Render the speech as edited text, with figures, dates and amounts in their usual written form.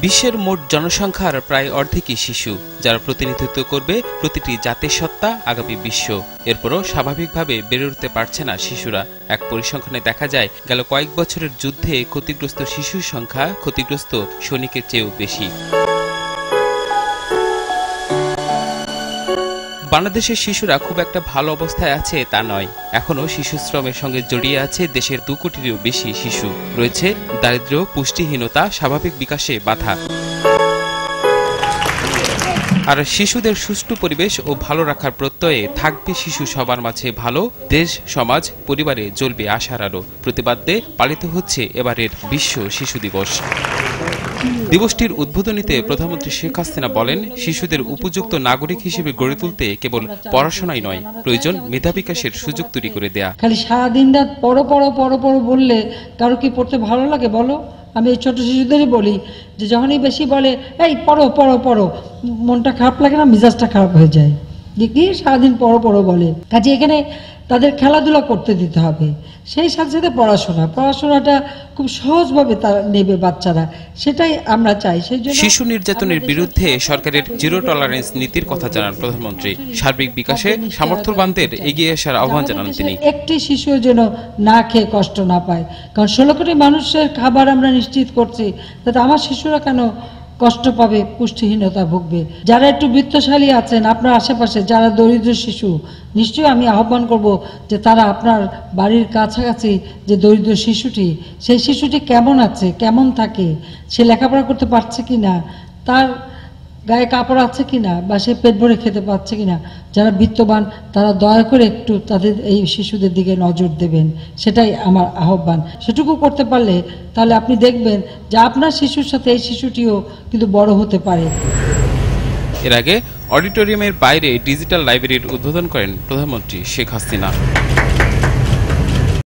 বিশ্বের মোট জনসংখ্যার প্রায় অর্ধেকই শিশু, যারা প্রতিনিধিত্ব করবে প্রতিটি জাতির সত্তা আগামী বিশ্ব। এরপরও স্বাভাবিকভাবে বেড়ে উঠতে পারছে না শিশুরা। এক পরিসংখ্যানে দেখা যায়, গেল কয়েক বছরের যুদ্ধে ক্ষতিগ্রস্ত শিশুর সংখ্যা ক্ষতিগ্রস্ত সৈনিকের চেয়েও বেশি। বাংলাদেশের শিশুরা খুব একটা ভালো অবস্থায় আছে তা নয়। এখনও শিশু শ্রমের সঙ্গে জড়িয়ে আছে দেশের 2 কোটিরও বেশি শিশু। রয়েছে দারিদ্র্য, পুষ্টিহীনতা, স্বাভাবিক বিকাশে বাধা। আর শিশুদের সুষ্ঠু পরিবেশ ও ভালো রাখার প্রত্যয়ে থাকবে শিশু সবার মাঝে ভালো, দেশ, সমাজ, পরিবারে জ্বলবে আশার আলো। প্রতিবাদে পালিত হচ্ছে এবারের বিশ্ব শিশু দিবস। দিবসটির উদ্বোধনীতে প্রধানমন্ত্রী শেখ হাসিনা বলেন, শিশুদের উপযুক্ত নাগরিক হিসেবে গড়ে তুলতে কেবল পড়াশোনাই নয়, প্রয়োজন মেধা বিকাশের সুযোগ তৈরি করে দেয়া। খালি সারাদিন রাত পড়ো পড়ো পড়ো পড়ো বললে কারো কি পড়তে ভালো লাগে বলো? আমি এই ছোট শিশুদেরই বলি যে যখনই বেশি বলে এই পড়ো পড়ো পড়ো, মনটা খারাপ লাগে না, মেজাজটা খারাপ হয়ে যায়। যে কি সারাদিন পড়ো পড়ো বলে। কাজে এখানে তাদের খেলাধুলা করতে দিতে হবে, সেই সাথে সাথে পড়াশোনাটা খুব সহজভাবে তারা নেবে বাচ্চারা, সেটাই আমরা চাই। সেই জন্য শিশু নির্যাতনের বিরুদ্ধে সরকারের জিরো টলারেন্স নীতির কথা জানান প্রধানমন্ত্রী। সার্বিক বিকাশে সামর্থ্যবানদের এগিয়ে আসার আহ্বান জানান তিনি। একটি শিশু যেন না খেয়ে কষ্ট না পায়, কারণ 16 কোটি মানুষের খাবার আমরা নিশ্চিত করছি, তাতে আমার শিশুরা কেন কষ্ট পাবে, পুষ্টিহীনতা ভুগবে? যারা একটু বিত্তশালী আছেন আপনার আশেপাশে, যারা দরিদ্র শিশু, নিশ্চয়ই আমি আহ্বান করব যে তারা আপনার বাড়ির কাছাকাছি যে দরিদ্র শিশুটি, সেই শিশুটি কেমন আছে, কেমন থাকে, সে লেখাপড়া করতে পারছে কিনা, তার গায়ে কাপড় আছে কিনা, বা সে পেট ভরে খেতে পাচ্ছে কিনা, যারা বিত্তবান তারা দয়া করে একটু তাদের এই শিশুদের দিকে নজর দেবেন, সেটাই আমার আহ্বান। সেটুকু করতে পারলে তাহলে আপনি দেখবেন যে আপনার শিশুর সাথে এই শিশুটিও কিন্তু বড় হতে পারে। এর আগে অডিটোরিয়ামের বাইরে ডিজিটাল লাইব্রেরির উদ্বোধন করেন প্রধানমন্ত্রী শেখ হাসিনা।